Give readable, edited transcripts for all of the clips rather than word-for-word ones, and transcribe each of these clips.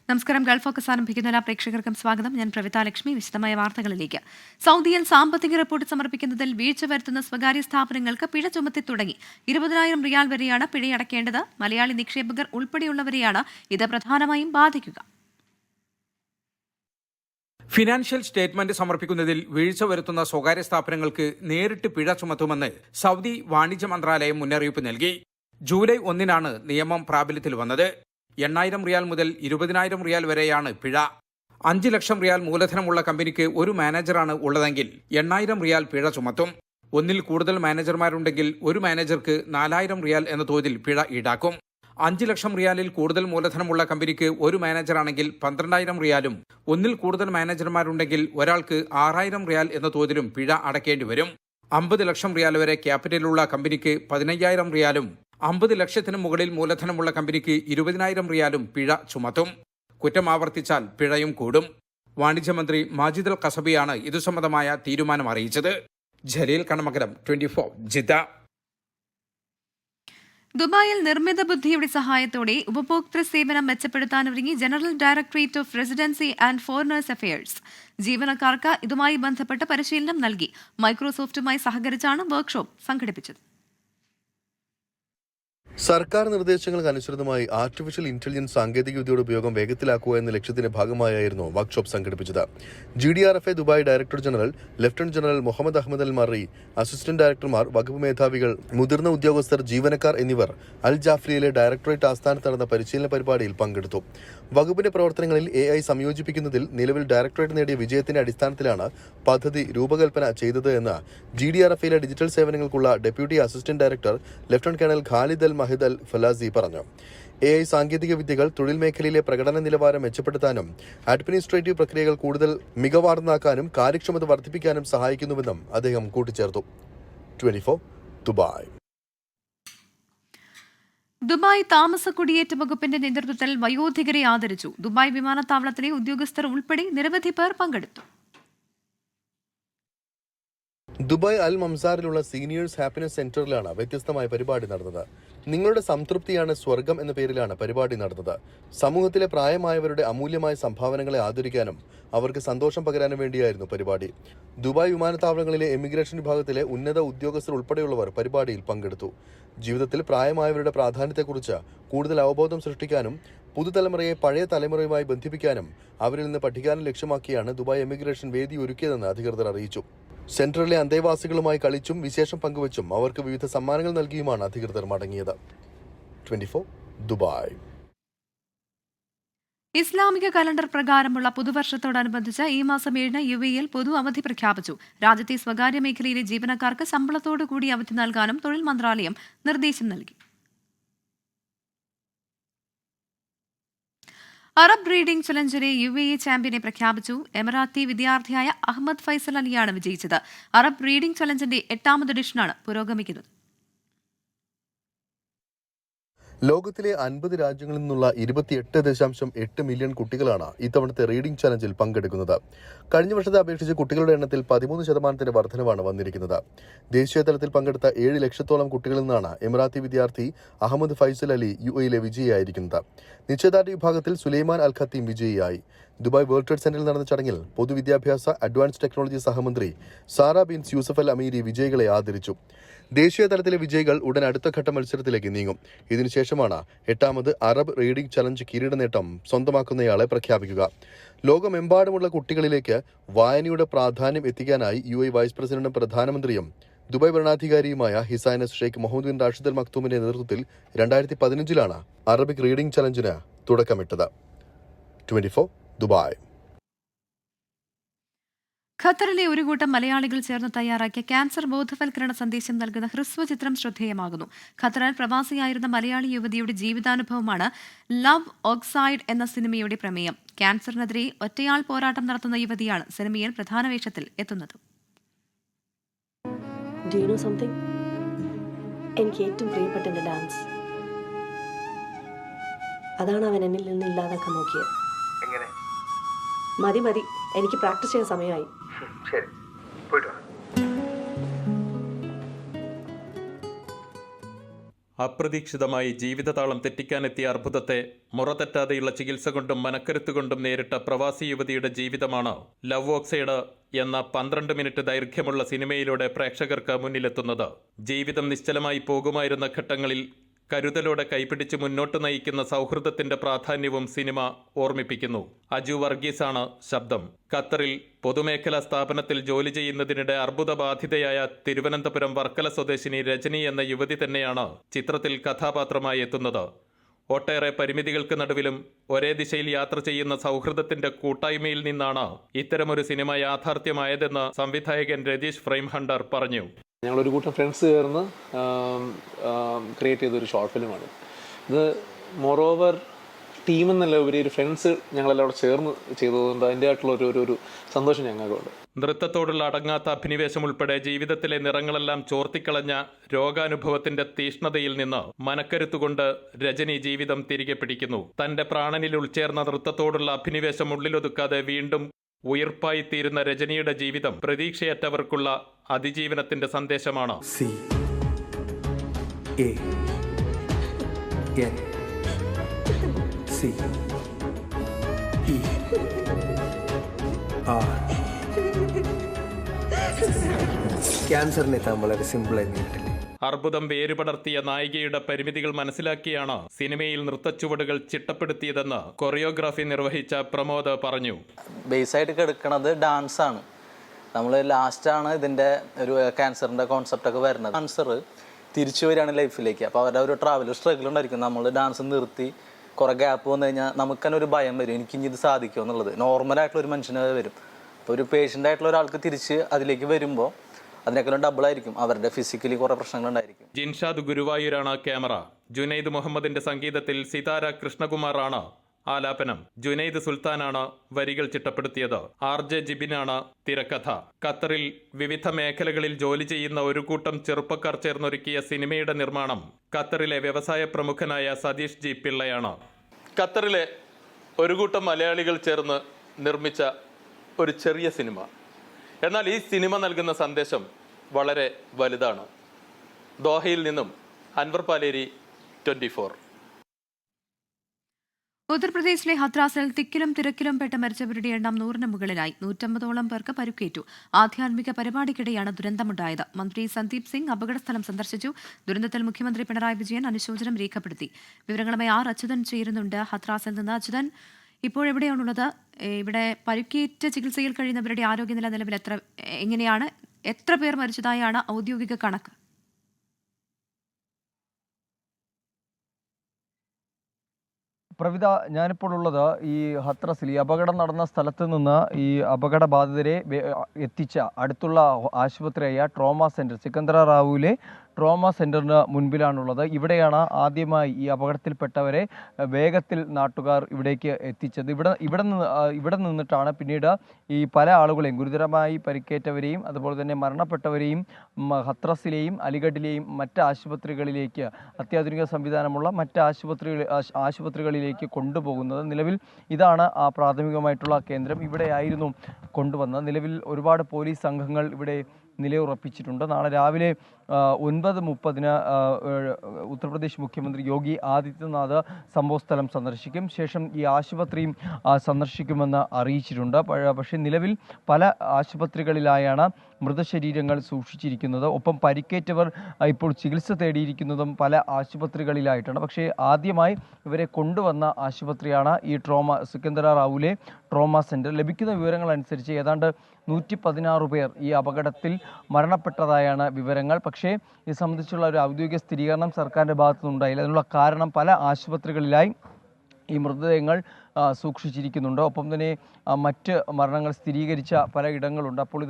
നമസ്കാരം. Gulf focus ആരംഭിക്കുന്ന എല്ലാ പ്രേക്ഷകർക്കും സ്വാഗതം. ഞാൻ പ്രവിത ലക്ഷ്മി. വിശദമായ വാർത്തകളിലേക്ക്. സൗദിയിൽ സാമ്പത്തിക റിപ്പോർട്ട് സമർപ്പിക്കുന്നതിൽ വീഴ്ച വരുത്തുന്ന സ്വകാര്യ സ്ഥാപനങ്ങൾക്ക് പിഴ ചുമത്തി തുടങ്ങി. 20,000 റിയാൽ വരെയാണ് പിഴയടക്കേണ്ടത്. മലയാളി നിക്ഷേപകർ ഉൾപ്പെടെയുള്ളവരെയാണ് ഇത് പ്രധാനമായും ബാധിക്കുക. ഫിനാൻഷ്യൽ സ്റ്റേറ്റ്മെന്റ് സമർപ്പിക്കുന്നതിൽ വീഴ്ച വരുത്തുന്ന സ്വകാര്യ സ്ഥാപനങ്ങൾക്ക് നേരിട്ട് പിഴ ചുമത്തുമെന്ന് സൗദി വാണിജ്യ മന്ത്രാലയം മുന്നറിയിപ്പ് നൽകി. ജൂലൈ 1-നാണ് നിയമം പ്രാബല്യത്തിൽ വന്നത്. 8,000 റിയാൽ മുതൽ 20,000 റിയാൽ വരെയാണ് പിഴ. 5 ലക്ഷം റിയാൽ മൂലധനമുള്ള കമ്പനിക്ക് ഒരു മാനേജറാണ് ഉള്ളതെങ്കിൽ 8,000 റിയാൽ പിഴ ചുമത്തും. ഒന്നിൽ കൂടുതൽ മാനേജർമാരുണ്ടെങ്കിൽ ഒരു മാനേജർക്ക് 4,000 റിയാൽ എന്ന തോതിൽ പിഴ ഈടാക്കും. 5 ലക്ഷം റിയാലിൽ കൂടുതൽ മൂലധനമുള്ള കമ്പനിക്ക് ഒരു മാനേജറാണെങ്കിൽ 12,000 റിയാലും ഒന്നിൽ കൂടുതൽ മാനേജർമാരുണ്ടെങ്കിൽ ഒരാൾക്ക് 6,000 റിയാൽ എന്ന തോതിലും പിഴ അടക്കേണ്ടി വരും. 50 ലക്ഷം റിയാൽ വരെ ക്യാപിറ്റലുള്ള കമ്പനിക്ക് 15,000 റിയാലും 50 ലക്ഷത്തിന് മുകളിൽ മൂലധനമുള്ള കമ്പനിക്ക് 20,000 റിയാലും പിഴ ചുമത്തും. കുറ്റം ആവർത്തിച്ചാൽ പിഴയും കൂടും. വാണിജ്യമന്ത്രി മാജിദ് അൽ ഖസബിയാണ് ഇതു സംബന്ധമായ തീരുമാനം അറിയിച്ചത്. ജലീൽ കണമകലം, 24 ജിദ്ദ. ദുബായിൽ നിർമ്മിത ബുദ്ധിയുടെ സഹായത്തോടെ ഉപഭോക്തൃ സേവനം മെച്ചപ്പെടുത്താനൊരുങ്ങി General Directorate of Residency and Foreigners Affairs. ജീവനക്കാർക്ക് ഇതുമായി ബന്ധപ്പെട്ട പരിശീലനം നൽകി. മൈക്രോസോഫ്റ്റുമായി സഹകരിച്ചാണ് വർക്ക്ഷോപ്പ് സംഘടിപ്പിച്ചത്. സർക്കാർ നിർദ്ദേശങ്ങൾക്ക് അനുസൃതമായി ആർട്ടിഫിഷ്യൽ ഇന്റലിജൻസ് സാങ്കേതികവിദ്യയുടെ ഉപയോഗം വേഗത്തിലാക്കുക എന്ന ലക്ഷ്യത്തിന്റെ ഭാഗമായായിരുന്നു വർക്ക്ഷോപ്പ് സംഘടിപ്പിച്ചത്. GDRFA Dubai Director General Lieutenant General Mohammed Ahmed Al Marri, assistant ഡയറക്ടർമാർ, വകുപ്പ് മേധാവികൾ, മുതിർന്ന ഉദ്യോഗസ്ഥർ, ജീവനക്കാർ എന്നിവർ അൽ ജാഫ്രിയിലെ ഡയറക്ടറേറ്റ് ആസ്ഥാനത്ത് നടന്ന പരിശീലന പരിപാടിയിൽ പങ്കെടുത്തു. വകുപ്പിന്റെ പ്രവർത്തനങ്ങളിൽ AI സംയോജിപ്പിക്കുന്നതിൽ നിലവിൽ ഡയറക്ടറേറ്റ് നേടിയ വിജയത്തിന്റെ അടിസ്ഥാനത്തിലാണ് പദ്ധതി രൂപകൽപ്പന ചെയ്തത് എന്ന് GDRFAയിലെ ഡിജിറ്റൽ സേവനങ്ങൾക്കുള്ള deputy assistant director lieutenant colonel Khalid Al Mahid Al Falasi പറഞ്ഞു. AI സാങ്കേതിക വിദ്യകൾ തൊഴിൽ മേഖലയിലെ പ്രകടന നിലവാരം മെച്ചപ്പെടുത്താനും അഡ്മിനിസ്ട്രേറ്റീവ് പ്രക്രിയകൾ കൂടുതൽ മികവാർന്നാക്കാനും കാര്യക്ഷമത വർദ്ധിപ്പിക്കാനും സഹായിക്കുന്നുവെന്നും അദ്ദേഹം കൂട്ടിച്ചേർത്തു. 24 ദുബായ്. ദുബായ് താമസ കുടിയേറ്റ വകുപ്പിന്റെ നേതൃത്വത്തിൽ വയോധികരെ ആദരിച്ചു. ദുബായ് വിമാനത്താവളത്തിലെ ഉദ്യോഗസ്ഥർ ഉൾപ്പെടെ നിരവധി പേർ പങ്കെടുത്തു. ദുബായ് അൽ മംസാറിലുള്ള സീനിയേഴ്സ് ഹാപ്പിനെസ് സെന്ററിലാണ് വ്യത്യസ്തമായ പരിപാടി നടന്നത്. നിങ്ങളുടെ സംതൃപ്തിയാണ് സ്വർഗം എന്ന പേരിലാണ് പരിപാടി നടന്നത്. സമൂഹത്തിലെ പ്രായമായവരുടെ അമൂല്യമായ സംഭാവനകളെ ആദരിക്കാനും അവർക്ക് സന്തോഷം പകരാനും വേണ്ടിയായിരുന്നു പരിപാടി. ദുബായ് വിമാനത്താവളങ്ങളിലെ എമിഗ്രേഷൻ വിഭാഗത്തിലെ ഉന്നത ഉദ്യോഗസ്ഥർ ഉൾപ്പെടെയുള്ളവർ പരിപാടിയിൽ പങ്കെടുത്തു. ജീവിതത്തിൽ പ്രായമായവരുടെ പ്രാധാന്യത്തെക്കുറിച്ച് കൂടുതൽ അവബോധം സൃഷ്ടിക്കാനും പുതുതലമുറയെ പഴയ തലമുറയുമായി ബന്ധിപ്പിക്കാനും അവരിൽ നിന്ന് പഠിക്കാനും ലക്ഷ്യമാക്കിയാണ് ദുബായ് എമിഗ്രേഷൻ വേദി ഒരുക്കിയതെന്ന് അധികൃതർ അറിയിച്ചു. സെന്ററിലെ അന്തേവാസികളുമായി കളിച്ചും വിശേഷം പങ്കുവച്ചും അവർക്ക് വിവിധ സമ്മാനങ്ങൾ നൽകിയുമാണ് അധികൃതർ മടങ്ങിയത്. 24 ദുബായ്. ഇസ്ലാമിക കലണ്ടർ പ്രകാരമുള്ള പുതുവർഷത്തോടനുബന്ധിച്ച് ഈ മാസം 7-ന് UAEയിൽ പൊതു അവധി പ്രഖ്യാപിച്ചു. രാജ്യത്തെ സ്വകാര്യ മേഖലയിലെ ജീവനക്കാർക്ക് ശമ്പളത്തോടു കൂടി അവധി നൽകാനും തൊഴിൽ മന്ത്രാലയം നിർദ്ദേശം നൽകി. അറബ് റീഡിംഗ് ചലഞ്ചിലെ UAE ചാമ്പ്യനെ പ്രഖ്യാപിച്ചു. എമിറാത്തി വിദ്യാർത്ഥിയായ അഹമ്മദ് ഫൈസൽ അലിയാണ് വിജയിച്ചത്. അറബ് റീഡിംഗ് ചലഞ്ചിന്റെ 8ാമത് എഡിഷനാണ് പുരോഗമിക്കുന്നത്. ലോകത്തിലെ 50 രാജ്യങ്ങളിൽ നിന്നുള്ള 28.8 മില്യൺ കുട്ടികളാണ് ഇത്തവണത്തെ റീഡിംഗ് ചലഞ്ചിൽ പങ്കെടുക്കുന്നത്. കഴിഞ്ഞ വർഷത്തെ അപേക്ഷിച്ച് കുട്ടികളുടെ എണ്ണത്തിൽ 13% വർധനവാണ് വന്നിരിക്കുന്നത്. ദേശീയ തലത്തിൽ പങ്കെടുത്ത 7 ലക്ഷത്തോളം കുട്ടികളിൽ നിന്നാണ് എമിറാത്തി വിദ്യാർത്ഥി അഹമ്മദ് ഫൈസൽ അലി UAEയിലെ വിജയിയായിരിക്കുന്നത്. നിശ്ചയദാർഢ്യ വിഭാഗത്തിൽ സുലൈമാൻ അൽ ഖത്തീം വിജയിയായി. ദുബായ് വേൾഡ് ട്രേഡ് സെന്ററിൽ നടന്ന ചടങ്ങിൽ പൊതുവിദ്യാഭ്യാസ അഡ്വാൻസ് ടെക്നോളജി സഹമന്ത്രി സാറ ബിൻസ് യൂസഫ് അൽ അമീരി വിജയികളെ ആദരിച്ചു. ദേശീയ തലത്തിലെ വിജയികൾ ഉടൻ അടുത്ത ഘട്ട മത്സരത്തിലേക്ക് നീങ്ങും. ഇതിനുശേഷമാണ് 8ാമത് അറബ് റീഡിംഗ് ചലഞ്ച് കിരീട നേട്ടം സ്വന്തമാക്കുന്നയാളെ പ്രഖ്യാപിക്കുക. ലോകമെമ്പാടുമുള്ള കുട്ടികളിലേക്ക് വായനയുടെ പ്രാധാന്യം എത്തിക്കാനായി UAE വൈസ് പ്രസിഡന്റും പ്രധാനമന്ത്രിയും ദുബായ് ഭരണാധികാരിയുമായ His Highness Sheikh Mohammed bin Rashid Al മക്തൂമിന്റെ നേതൃത്വത്തിൽ 2015-ലാണ് അറബിക് റീഡിംഗ് ചലഞ്ചിന് തുടക്കമിട്ടത്. 24 ദുബായ്. ഖത്തറിലെ ഒരു കൂട്ടം മലയാളികൾ ചേർന്ന് തയ്യാറാക്കിയ ക്യാൻസർ ബോധവൽക്കരണ സന്ദേശം നൽകുന്ന ഹ്രസ്വചിത്രം ശ്രദ്ധേയമാകുന്നു. ഖത്തറിൽ പ്രവാസിയായിരുന്ന മലയാളി യുവതിയുടെ ജീവിതാനുഭവമാണ് ലവ് ഓക്സൈഡ് എന്ന സിനിമയുടെ പ്രമേയം. ക്യാൻസറിനെതിരെ ഒറ്റയാൾ പോരാട്ടം നടത്തുന്ന യുവതിയാണ് സിനിമയിൽ പ്രധാന വേഷത്തിൽ എത്തുന്നത്. എനിക്ക് ഏറ്റവും പ്രിയപ്പെട്ട എൻ്റെ ഡാൻസ്. അതാണ് അവൻ എന്നിൽ നിന്ന് ഇല്ലാതാക്കാൻ നോക്കിയത്. മതി, എനിക്ക് പ്രാക്ടീസ് ചെയ്യാൻ സമയമായി. ശരി, പോയിട്ട് വാ. അപ്രതീക്ഷിതമായി ജീവിതതാളം തെറ്റിക്കാനെത്തിയ അർബുദത്തെ മുറതെറ്റാതെയുള്ള ചികിത്സ കൊണ്ടും മനക്കരുത്തുകൊണ്ടും നേരിട്ട പ്രവാസി യുവതിയുടെ ജീവിതമാണ് ലവ് ഓക്സൈഡ് എന്ന 12 മിനിറ്റ് ദൈർഘ്യമുള്ള സിനിമയിലൂടെ പ്രേക്ഷകർക്ക് മുന്നിലെത്തുന്നത്. ജീവിതം നിശ്ചലമായി പോകുമായിരുന്ന ഘട്ടങ്ങളിൽ കരുതലോടെ കൈപിടിച്ച് മുന്നോട്ട് നയിക്കുന്ന സൗഹൃദത്തിന്റെ പ്രാധാന്യവും സിനിമ ഓർമ്മിപ്പിക്കുന്നു. അജു വർഗീസാണ് ശബ്ദം. ഖത്തറിൽ പൊതുമേഖലാ സ്ഥാപനത്തിൽ ജോലി ചെയ്യുന്നതിനിടെ അർബുദബാധിതയായ തിരുവനന്തപുരം വർക്കല സ്വദേശിനി രജനി എന്ന യുവതി തന്നെയാണ് ചിത്രത്തിൽ കഥാപാത്രമായി എത്തുന്നത്. ഒട്ടേറെ പരിമിതികൾക്ക് നടുവിലും ഒരേ ദിശയിൽ യാത്ര ചെയ്യുന്ന സൗഹൃദത്തിന്റെ കൂട്ടായ്മയിൽ നിന്നാണ് ഇത്തരമൊരു സിനിമ യാഥാർത്ഥ്യമായതെന്ന് സംവിധായകൻ രതീഷ് ഫ്രെയിം ഹണ്ടർ പറഞ്ഞു. ഞങ്ങളൊരു കൂട്ടം ഫ്രണ്ട്സ് ചേർന്ന് ക്രിയേറ്റ് ചെയ്തൊരു ഷോർട്ട് ഫിലിമാണ് ഇത്. മോറോവർ ടീം എന്നല്ല ഉപരി ഒരു ഫ്രണ്ട്സ് ഞങ്ങളെല്ലാം അവിടെ ചേർന്ന് ചെയ്തതുകൊണ്ട് അതിൻ്റെ ആയിട്ടുള്ള ഒരു സന്തോഷം ഞങ്ങൾക്കുണ്ട്. നൃത്തത്തോടുള്ള അടങ്ങാത്ത അഭിനിവേശം ഉൾപ്പെടെ ജീവിതത്തിലെ നിറങ്ങളെല്ലാം ചോർത്തിക്കളഞ്ഞ രോഗാനുഭവത്തിന്റെ തീഷ്ണതയിൽ നിന്ന് മനക്കരുത്തുകൊണ്ട് രജനി ജീവിതം തിരികെ പിടിക്കുന്നു. തന്റെ പ്രാണനിൽ ഉൾച്ചേർന്ന നൃത്തത്തോടുള്ള അഭിനിവേശം ഉള്ളിലൊതുക്കാതെ വീണ്ടും ഉയിർപ്പായിത്തീരുന്ന രജനിയുടെ ജീവിതം പ്രതീക്ഷയറ്റവർക്കുള്ള അതിജീവനത്തിന്റെ സന്ദേശമാണ്. ക്യാൻസറിനെത്താൻ വളരെ സിമ്പിളായി നീട്ടില്ലേ. അർബുദം വേരുപടർത്തിയ നായികയുടെ പരിമിതികൾ മനസ്സിലാക്കിയാണ് സിനിമയിൽ നൃത്തച്ചുവടുകൾ ചിട്ടപ്പെടുത്തിയതെന്ന് കൊറിയോഗ്രാഫി നിർവഹിച്ച പ്രമോദ് പറഞ്ഞു. ബേസായിട്ട് കിടക്കുന്നത് ഡാൻസാണ്. നമ്മൾ ലാസ്റ്റാണ് ഇതിൻ്റെ ഒരു ക്യാൻസറിൻ്റെ കോൺസെപ്റ്റൊക്കെ വരുന്നത്. ക്യാൻസർ തിരിച്ചു വരികയാണ് ലൈഫിലേക്ക്. അപ്പോൾ അവരുടെ ഒരു ട്രാവൽ സ്ട്രഗിൾ ഉണ്ടായിരിക്കും. നമ്മൾ ഡാൻസ് നിർത്തി കുറേ ഗ്യാപ്പ് വന്നു കഴിഞ്ഞാൽ നമുക്ക് തന്നെ ഒരു ഭയം വരും, എനിക്കിനി ഇത് സാധിക്കുമോ എന്നുള്ളത്. നോർമലായിട്ടുള്ള ഒരു മനുഷ്യന് വരും. അപ്പോൾ ഒരു പേഷ്യൻ്റ് ആയിട്ടുള്ള ഒരാൾക്ക് തിരിച്ച് അതിലേക്ക് വരുമ്പോൾ അതിനേക്കാളും ഡബിളായിരിക്കും അവരുടെ ഫിസിക്കലി കുറേ പ്രശ്നങ്ങളുണ്ടായിരിക്കും. ജിൻഷാദ് ഗുരുവായൂരാണ് ക്യാമറ. ജുനൈദ് മുഹമ്മദിന്റെ സംഗീതത്തിൽ സിതാര കൃഷ്ണകുമാറാണ് ആലാപനം. ജുനൈദ് സുൽത്താനാണ് വരികൾ ചിട്ടപ്പെടുത്തിയത്. RJ ജിബിനാണ് തിരക്കഥ. ഖത്തറിൽ വിവിധ മേഖലകളിൽ ജോലി ചെയ്യുന്ന ഒരു കൂട്ടം ചെറുപ്പക്കാർ ചേർന്നൊരുക്കിയ സിനിമയുടെ നിർമ്മാണം ഖത്തറിലെ വ്യവസായ പ്രമുഖനായ സതീഷ് ജി പിള്ളയാണ്. ഖത്തറിലെ ഒരു കൂട്ടം മലയാളികൾ ചേർന്ന് നിർമ്മിച്ച ഒരു ചെറിയ സിനിമ. എന്നാൽ ഈ സിനിമ നൽകുന്ന സന്ദേശം വളരെ വലുതാണ്. ദോഹയിൽ നിന്നും അൻവർ പാലേരി, 24. ഉത്തർപ്രദേശിലെ ഹത്രാസിൽ തിക്കിലും തിരക്കിലും പെട്ട് മരിച്ചവരുടെ എണ്ണം 100-ന് മുകളിലായി. 150ഓളം പേർക്ക് പരുക്കേറ്റു. ആധ്യാത്മിക പരിപാടിക്കിടെയാണ് ദുരന്തമുണ്ടായത്. മന്ത്രി സന്ദീപ് സിംഗ് അപകടസ്ഥലം സന്ദർശിച്ചു. ദുരന്തത്തിൽ മുഖ്യമന്ത്രി പിണറായി വിജയൻ അനുശോചനം രേഖപ്പെടുത്തി. വിവരങ്ങളുമായി അച്യുതൻ ചേരുന്നുണ്ട് ഹത്രാസിൽ നിന്ന്. അച്യുതൻ, ഇപ്പോഴെവിടെയാണുള്ളത്? ഇവിടെ പരുക്കേറ്റ് ചികിത്സയിൽ കഴിയുന്നവരുടെ ആരോഗ്യനില നിലവിൽ എങ്ങനെയാണ്? എത്ര പേർ മരിച്ചതായാണ് ഔദ്യോഗിക കണക്ക്? പ്രവിത, ഞാനിപ്പോൾ ഉള്ളത് ഈ ഹത്രാസിൽ, ഈ അപകടം നടന്ന സ്ഥലത്ത് നിന്ന് ഈ അപകടബാധിതരെ എത്തിച്ച അടുത്തുള്ള ആശുപത്രിയായ ട്രോമ സെൻറ്റർ, സിക്കന്ദര റാവുവിലെ ട്രോമ സെൻറ്ററിന് മുൻപിലാണുള്ളത്. ഇവിടെയാണ് ആദ്യമായി ഈ അപകടത്തിൽപ്പെട്ടവരെ വേഗത്തിൽ നാട്ടുകാർ ഇവിടേക്ക് എത്തിച്ചത്. ഇവിടെ നിന്നിട്ടാണ് പിന്നീട് ഈ പല ആളുകളെയും, ഗുരുതരമായി പരിക്കേറ്റവരെയും അതുപോലെ തന്നെ മരണപ്പെട്ടവരെയും ഹത്രാസിലെയും അലിഗഡിലെയും മറ്റ് ആശുപത്രികളിലേക്ക്, അത്യാധുനിക സംവിധാനമുള്ള മറ്റ് ആശുപത്രികളിലേക്ക് കൊണ്ടുപോകുന്നത്. നിലവിൽ ഇതാണ് ആ പ്രാഥമികമായിട്ടുള്ള കേന്ദ്രം. ഇവിടെയായിരുന്നു കൊണ്ടുവന്നത്. നിലവിൽ ഒരുപാട് പോലീസ് സംഘങ്ങൾ ഇവിടെ നിലയുറപ്പിച്ചിട്ടുണ്ട്. നാളെ രാവിലെ 9:30-ന് ഉത്തർപ്രദേശ് മുഖ്യമന്ത്രി യോഗി ആദിത്യനാഥ് സംഭവസ്ഥലം സന്ദർശിക്കും. ശേഷം ഈ ആശുപത്രിയും സന്ദർശിക്കുമെന്ന് അറിയിച്ചിട്ടുണ്ട്. പക്ഷേ നിലവിൽ പല ആശുപത്രികളിലായാണ് മൃതശരീരങ്ങൾ സൂക്ഷിച്ചിരിക്കുന്നത്. ഒപ്പം പരിക്കേറ്റവർ ഇപ്പോൾ ചികിത്സ തേടിയിരിക്കുന്നതും പല ആശുപത്രികളിലായിട്ടാണ്. പക്ഷേ ആദ്യമായി ഇവരെ കൊണ്ടുവന്ന ആശുപത്രിയാണ് ഈ സിക്കന്ദര റാവുവിലെ ട്രോമ സെൻറ്റർ. ലഭിക്കുന്ന വിവരങ്ങൾ അനുസരിച്ച് ഏതാണ്ട് 116 പേർ ഈ അപകടത്തിൽ മരണപ്പെട്ടതായാണ് വിവരങ്ങൾ. പക്ഷേ ഇത് സംബന്ധിച്ചുള്ള ഒരു ഔദ്യോഗിക സ്ഥിരീകരണം സർക്കാരിൻ്റെ ഭാഗത്തുനിന്നുണ്ടായില്ല. അതിനുള്ള കാരണം പല ആശുപത്രികളിലായി ഈ മൃതദേഹങ്ങൾ സൂക്ഷിച്ചിരിക്കുന്നുണ്ട്. ഒപ്പം തന്നെ മറ്റ് മരണങ്ങൾ സ്ഥിരീകരിച്ച പല ഇടങ്ങളുണ്ട്. അപ്പോൾ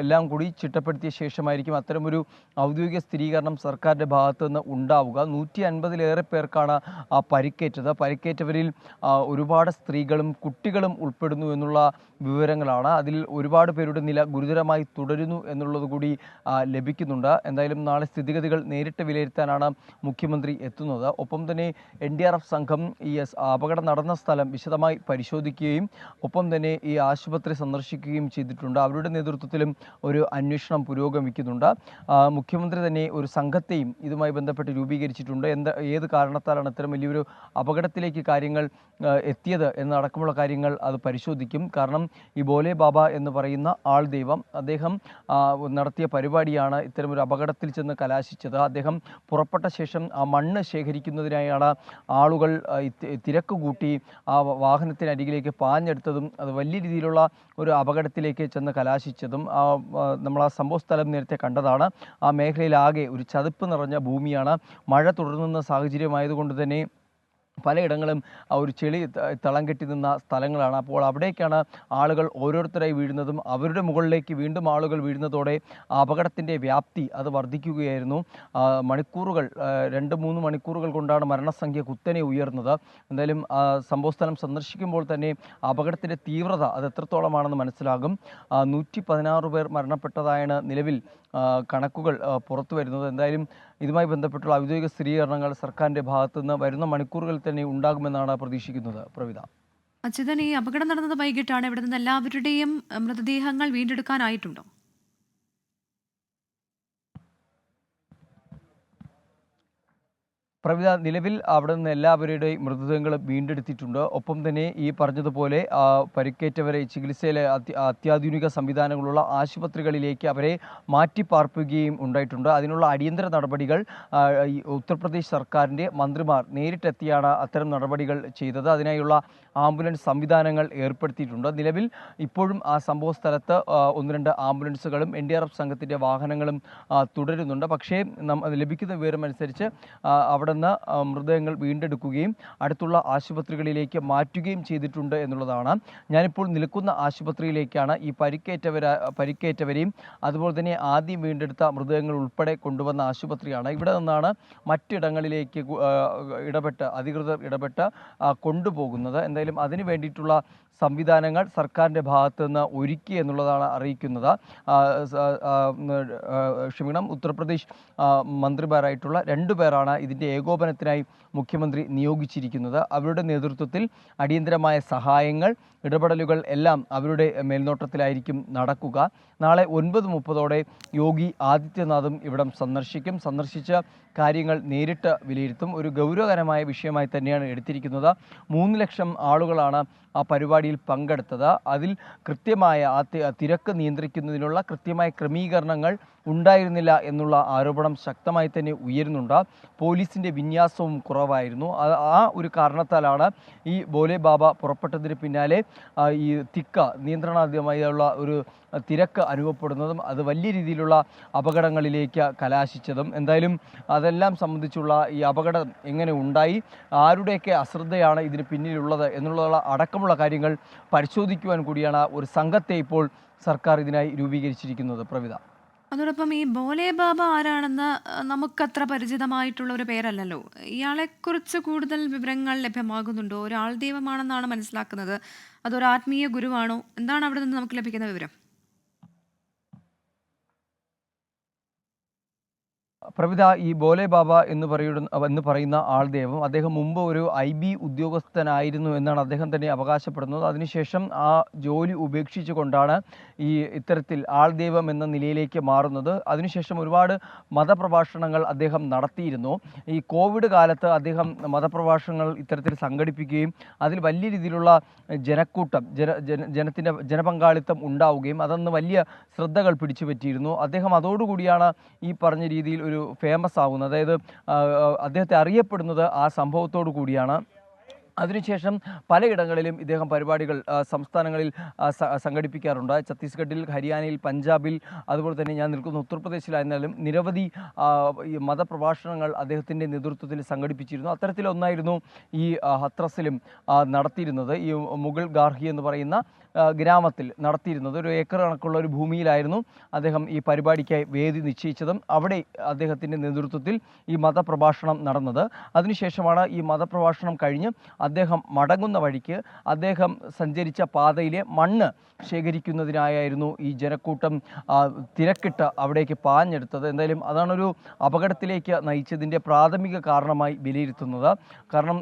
എല്ലാം കൂടി ചിട്ടപ്പെടുത്തിയ ശേഷമായിരിക്കും അത്തരമൊരു ഔദ്യോഗിക സ്ഥിരീകരണം സർക്കാരിൻ്റെ ഭാഗത്തു നിന്ന് ഉണ്ടാവുക. 150-ലേറെ പേർക്കാണ് പരിക്കേറ്റത്. പരിക്കേറ്റവരിൽ ഒരുപാട് സ്ത്രീകളും കുട്ടികളും ഉൾപ്പെടുന്നു എന്നുള്ള വിവരങ്ങളാണ്. അതിൽ ഒരുപാട് പേരുടെ നില ഗുരുതരമായി തുടരുന്നു എന്നുള്ളത് കൂടി ലഭിക്കുന്നുണ്ട്. എന്തായാലും നാളെ സ്ഥിതിഗതികൾ നേരിട്ട് വിലയിരുത്താനാണ് മുഖ്യമന്ത്രി എത്തുന്നത്. ഒപ്പം തന്നെ NDRF NDRF സംഘം ഈ അപകടം നടന്ന സ്ഥലം വിശദമായി പരിശോധിക്കുകയും ഒപ്പം തന്നെ ഈ ആശുപത്രി സന്ദർശിക്കുകയും ചെയ്തിട്ടുണ്ട്. അവരുടെ നേതൃത്വത്തിലും ഒരു അന്വേഷണം പുരോഗമിക്കുന്നുണ്ട്. മുഖ്യമന്ത്രി തന്നെ ഒരു സംഘത്തെയും ഇതുമായി ബന്ധപ്പെട്ട് രൂപീകരിച്ചിട്ടുണ്ട്. ഏത് കാരണത്താലാണ് ഇത്തരം വലിയൊരു അപകടത്തിലേക്ക് കാര്യങ്ങൾ എത്തിയത് എന്നടക്കമുള്ള കാര്യങ്ങൾ അത് പരിശോധിക്കും. കാരണം ഈ ഭോലെ ബാബ എന്ന് പറയുന്ന ആൾ ദൈവം അദ്ദേഹം നടത്തിയ പരിപാടിയാണ് ഇത്തരമൊരു അപകടത്തിൽ ചെന്ന് കലാശിച്ചത്. അദ്ദേഹം പുറപ്പെട്ട ശേഷം ആ മണ്ണ് ശേഖരിക്കുന്നതിനായാണ് ആളുകൾ തിരക്ക് കൂട്ടി ആ വാഹനത്തിനരികിലേക്ക് പാഞ്ഞെടുത്തതും അത് വലിയ രീതിയിലുള്ള ഒരു അപകടത്തിലേക്ക് ചെന്ന് കലാശിച്ചതും നമ്മൾ ആ സംഭവ സ്ഥലം നേരത്തെ കണ്ടതാണ്. ആ മേഖലയിലാകെ ഒരു ചതുപ്പ് നിറഞ്ഞ ഭൂമിയാണ്. മഴ തുടരുന്ന സാഹചര്യമായതുകൊണ്ട് തന്നെ പലയിടങ്ങളും ഒരു ചെളി തളം കെട്ടി നിന്ന സ്ഥലങ്ങളാണ്. അപ്പോൾ അവിടേക്കാണ് ആളുകൾ ഓരോരുത്തരായി വീഴുന്നതും അവരുടെ മുകളിലേക്ക് വീണ്ടും ആളുകൾ വീഴുന്നതോടെ അപകടത്തിൻ്റെ വ്യാപ്തി അത് വർദ്ധിക്കുകയായിരുന്നു. മണിക്കൂറുകൾ 2-3 മണിക്കൂറുകൾ കൊണ്ടാണ് മരണസംഖ്യ കുത്തനെ ഉയർന്നത്. എന്തായാലും സംഭവസ്ഥലം സന്ദർശിക്കുമ്പോൾ തന്നെ അപകടത്തിൻ്റെ തീവ്രത അത് എത്രത്തോളമാണെന്ന് മനസ്സിലാകും. 116 പേർ മരണപ്പെട്ടതായാണ് നിലവിൽ കണക്കുകൾ പുറത്തു വരുന്നത്. എന്തായാലും ഇതുമായി ബന്ധപ്പെട്ടുള്ള ഔദ്യോഗിക സ്ഥിരീകരണങ്ങൾ സർക്കാരിൻ്റെ ഭാഗത്തു നിന്ന് വരുന്ന മണിക്കൂറുകളിൽ തന്നെ ഉണ്ടാകുമെന്നാണ് പ്രതീക്ഷിക്കുന്നത്. പ്രവിധ. അച്യുതൻ, ഈ അപകടം നടന്നത് വൈകിട്ടാണ്. ഇവിടെ നിന്ന് എല്ലാവരുടെയും മൃതദേഹങ്ങൾ വീണ്ടെടുക്കാനായിട്ടുണ്ടോ? പ്രവിധ, നിലവിൽ അവിടെ നിന്ന് എല്ലാവരുടെയും മൃതദേഹങ്ങളും വീണ്ടെടുത്തിട്ടുണ്ട്. ഒപ്പം തന്നെ ഈ പറഞ്ഞതുപോലെ പരിക്കേറ്റവരെ ചികിത്സയിലെ അത്യാധുനിക സംവിധാനങ്ങളുള്ള ആശുപത്രികളിലേക്ക് അവരെ മാറ്റിപ്പാർപ്പിക്കുകയും ഉണ്ടായിട്ടുണ്ട്. അതിനുള്ള അടിയന്തര നടപടികൾ ഉത്തർപ്രദേശ് സർക്കാരിൻ്റെ മന്ത്രിമാർ നേരിട്ടെത്തിയാണ് അത്തരം നടപടികൾ ചെയ്തത്. അതിനായുള്ള ആംബുലൻസ് സംവിധാനങ്ങൾ ഏർപ്പെടുത്തിയിട്ടുണ്ട്. നിലവിൽ ഇപ്പോഴും ആ സംഭവ സ്ഥലത്ത് 1-2 ആംബുലൻസുകളും NDRF സംഘത്തിൻ്റെ വാഹനങ്ങളും തുടരുന്നുണ്ട്. പക്ഷേ ലഭിക്കുന്ന വിവരമനുസരിച്ച് അവിടെ നിന്ന് മൃതദേഹങ്ങൾ വീണ്ടെടുക്കുകയും അടുത്തുള്ള ആശുപത്രികളിലേക്ക് മാറ്റുകയും ചെയ്തിട്ടുണ്ട് എന്നുള്ളതാണ്. ഞാനിപ്പോൾ നിൽക്കുന്ന ആശുപത്രിയിലേക്കാണ് ഈ പരിക്കേറ്റവരെയും അതുപോലെ തന്നെ ആദ്യം വീണ്ടെടുത്ത മൃതദേഹങ്ങൾ ഉൾപ്പെടെ കൊണ്ടുവന്ന ആശുപത്രിയാണ്. ഇവിടെ നിന്നാണ് മറ്റിടങ്ങളിലേക്ക് അധികൃതർ ഇടപെട്ട് കൊണ്ടുപോകുന്നത്. എന്തായാലും അതിനു വേണ്ടിയിട്ടുള്ള സംവിധാനങ്ങൾ സർക്കാരിൻ്റെ ഭാഗത്തു നിന്ന് ഒരുക്കി എന്നുള്ളതാണ് അറിയിക്കുന്നത്. ഉത്തർപ്രദേശ് മന്ത്രിമാരായിട്ടുള്ള 2 പേരാണ് ഇതിൻ്റെ ഏകോപനത്തിനായി മുഖ്യമന്ത്രി നിയോഗിച്ചിരിക്കുന്നത്. അവരുടെ നേതൃത്വത്തിൽ അടിയന്തരമായ സഹായങ്ങൾ, ഇടപെടലുകൾ എല്ലാം അവരുടെ മേൽനോട്ടത്തിലായിരിക്കും നടക്കുക. നാളെ 9:30 യോഗി ആദിത്യനാഥും ഇവിടം സന്ദർശിച്ച് കാര്യങ്ങൾ നേരിട്ട് വിലയിരുത്തും. ഒരു ഗൗരവകരമായ വിഷയമായി തന്നെയാണ് എടുത്തിരിക്കുന്നത്. 3 ലക്ഷം ആളുകളാണ് ആ പരിപാടിയിൽ പങ്കെടുത്തത്. അതിൽ കൃത്യമായ തിരക്ക് നിയന്ത്രിക്കുന്നതിനുള്ള കൃത്യമായ ക്രമീകരണങ്ങൾ ഉണ്ടായിരുന്നില്ല എന്നുള്ള ആരോപണം ശക്തമായി തന്നെ ഉയരുന്നുണ്ട്. പോലീസിൻ്റെ വിന്യാസവും കുറവായിരുന്നു. ആ ഒരു കാരണത്താലാണ് ഈ ഭോലെ ബാബ പുറപ്പെട്ടതിന് പിന്നാലെ ഈ നിയന്ത്രണാതീതമായുള്ള ഒരു തിരക്ക് അനുഭവപ്പെടുന്നതും അത് വലിയ രീതിയിലുള്ള അപകടങ്ങളിലേക്ക് കലാശിച്ചതും. എന്തായാലും അതെല്ലാം സംബന്ധിച്ചുള്ള ഈ അപകടം എങ്ങനെ ഉണ്ടായി, ആരുടെയൊക്കെ അശ്രദ്ധയാണ് ഇതിന് പിന്നിലുള്ളത് എന്നുള്ള അടക്കമുള്ള കാര്യങ്ങൾ പരിശോധിക്കുവാൻ കൂടിയാണ് ഒരു സംഘത്തെ ഇപ്പോൾ സർക്കാർ ഇതിനായി രൂപീകരിച്ചിരിക്കുന്നത്. പ്രവിധ. അതോടൊപ്പം ഈ ഭോലെ ബാബ ആരാണെന്ന് നമുക്കത്ര പരിചിതമായിട്ടുള്ള ഒരു പേരല്ലല്ലോ. ഇയാളെക്കുറിച്ച് കൂടുതൽ വിവരങ്ങൾ ലഭ്യമാകുന്നുണ്ടോ? ഒരാൾ ദൈവമാണെന്നാണ് മനസ്സിലാക്കുന്നത്. അതൊരു ആത്മീയ ഗുരുവാണോ? എന്താണ് അവിടെ നിന്ന് നമുക്ക് ലഭിക്കുന്ന വിവരം? പ്രവിധ, ഈ ഭോലെ ബാബ എന്ന് പറയുന്ന ആൾ ദൈവം അദ്ദേഹം മുമ്പ് ഒരു IB ഉദ്യോഗസ്ഥനായിരുന്നു എന്നാണ് അദ്ദേഹം തന്നെ അവകാശപ്പെടുന്നത്. അതിനുശേഷം ആ ജോലി ഉപേക്ഷിച്ചുകൊണ്ടാണ് ഈ ഇത്തരത്തിൽ ആൾ ദൈവം എന്ന നിലയിലേക്ക് മാറുന്നത്. അതിനുശേഷം ഒരുപാട് മതപ്രഭാഷണങ്ങൾ അദ്ദേഹം നടത്തിയിരുന്നു. ഈ കോവിഡ് കാലത്ത് അദ്ദേഹം മതപ്രഭാഷണങ്ങൾ ഇത്തരത്തിൽ സംഘടിപ്പിക്കുകയും അതിൽ വലിയ രീതിയിലുള്ള ജനക്കൂട്ടം ജനപങ്കാളിത്തം ഉണ്ടാവുകയും അതന്ന് വലിയ ശ്രദ്ധകൾ പിടിച്ചുപറ്റിയിരുന്നു. അദ്ദേഹം അതോടുകൂടിയാണ് ഈ പറഞ്ഞ രീതിയിൽ ഒരു ഫേമസ് ആകുന്നത്. അതായത് അദ്ദേഹത്തെ അറിയപ്പെടുന്നത് ആ സംഭവത്തോടു കൂടിയാണ്. അതിനുശേഷം പലയിടങ്ങളിലും ഇദ്ദേഹം പരിപാടികൾ സംസ്ഥാനങ്ങളിൽ സംഘടിപ്പിക്കാറുണ്ട്. ഛത്തീസ്ഗഡിൽ, ഹരിയാനയിൽ, പഞ്ചാബിൽ, അതുപോലെ തന്നെ ഞാൻ നിൽക്കുന്ന ഉത്തർപ്രദേശിലായിരുന്നാലും നിരവധി മതപ്രഭാഷണങ്ങൾ അദ്ദേഹത്തിൻ്റെ നേതൃത്വത്തിൽ സംഘടിപ്പിച്ചിരുന്നു. അത്തരത്തിലൊന്നായിരുന്നു ഈ ഹത്രസിലും നടത്തിയിരുന്നത്. ഈ മുഗൾ ഗാർഹി എന്ന് പറയുന്ന ഗ്രാമത്തിൽ നടത്തിയിരുന്നത്. ഒരു ഏക്കർ കണക്കുള്ള ഒരു ഭൂമിയിലായിരുന്നു അദ്ദേഹം ഈ പരിപാടിക്കായി വേദി നിശ്ചയിച്ചതും അവിടെ അദ്ദേഹത്തിൻ്റെ നേതൃത്വത്തിൽ ഈ മതപ്രഭാഷണം നടന്നത്. അതിനുശേഷമാണ് ഈ മതപ്രഭാഷണം കഴിഞ്ഞ് അദ്ദേഹം മടങ്ങുന്ന വഴിക്ക് അദ്ദേഹം സഞ്ചരിച്ച പാതയിലെ മണ്ണ് ശേഖരിക്കുന്നതിനായിരുന്നു ഈ ജനക്കൂട്ടം തിരക്കിട്ട് അവിടേക്ക് പാഞ്ഞെടുത്തത്. എന്തായാലും അതാണൊരു അപകടത്തിലേക്ക് നയിച്ചതിൻ്റെ പ്രാഥമിക കാരണമായി വിലയിരുത്തുന്നത്. കാരണം